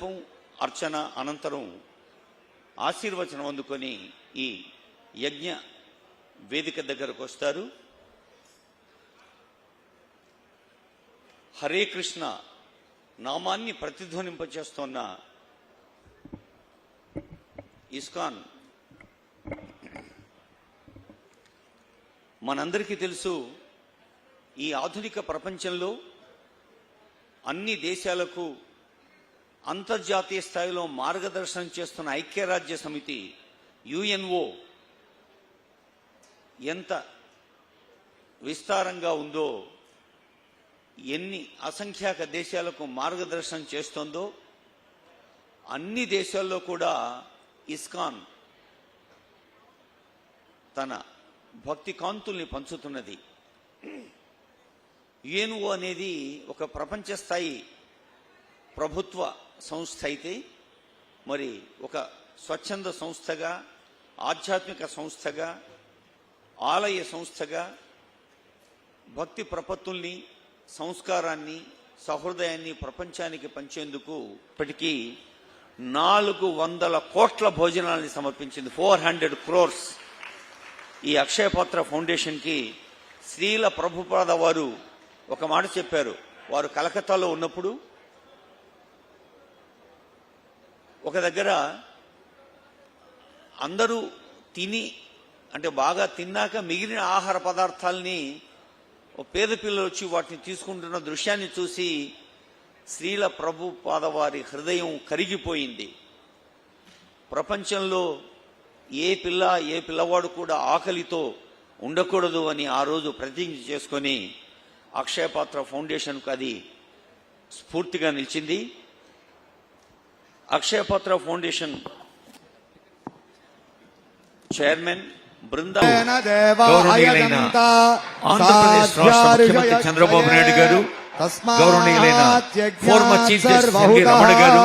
మండపం అర్చన అనంతరం ఆశీర్వచనం అందుకొని ఈ యజ్ఞ వేదిక దగ్గరకు వస్తారు. హరే కృష్ణ నామాన్ని ప్రతిధ్వనింపచేస్తున్న ఇస్కాన్ మనందరికీ తెలుసు, ఈ ఆధునిక ప్రపంచంలో అన్ని దేశాలకు అంతర్జాతీయ స్థాయిలో మార్గదర్శనం చేస్తున్న ఐక్యరాజ్య సమితి యుఎన్ఓ ఎంత విస్తారంగా ఉందో, ఎన్ని అసంఖ్యాక దేశాలకు మార్గదర్శనం చేస్తోందో, అన్ని దేశాల్లో కూడా ఇస్కాన్ తన భక్తి కాంతుల్ని పంచుతున్నది. యుఎన్ఓ అనేది ఒక ప్రపంచ స్థాయి ప్రభుత్వ సంస్థ అయితే, మరి ఒక స్వచ్ఛంద సంస్థగా, ఆధ్యాత్మిక సంస్థగా, ఆలయ సంస్థగా భక్తి ప్రపత్తుల్ని, సంస్కారాన్ని, సహృదయాన్ని ప్రపంచానికి పంచేందుకు ఇప్పటికీ 400 కోట్ల భోజనాల్ని సమర్పించింది. 400 crores. ఈ అక్షయపాత్ర ఫౌండేషన్కి శ్రీల ప్రభుపాద వారు ఒక మాట చెప్పారు. వారు కలకత్తాలో ఉన్నప్పుడు ఒక దగ్గర అందరూ తిని, అంటే బాగా తిన్నాక మిగిలిన ఆహార పదార్థాలని పేద పిల్లలు వచ్చి వాటిని తీసుకుంటున్న దృశ్యాన్ని చూసి శ్రీల ప్రభుపాద వారి హృదయం కరిగిపోయింది. ప్రపంచంలో ఏ పిల్లవాడు కూడా ఆకలితో ఉండకూడదు అని ఆ రోజు ప్రతిజ్ఞ చేసుకొని అక్షయపాత్ర ఫౌండేషన్కు అది స్ఫూర్తిగా నిలిచింది. అక్షయపాత్ర ఫౌండేషన్ చైర్మన్ బృందా గౌరవనీయులైన ఆంధ్రప్రదేశ్ రాష్ట్ర ముఖ్యమంత్రి చంద్రబాబు నాయుడు గారు, గౌరవనీయులైన ఫార్మర్ చీఫ్ జస్టిస్ రమణ గారు,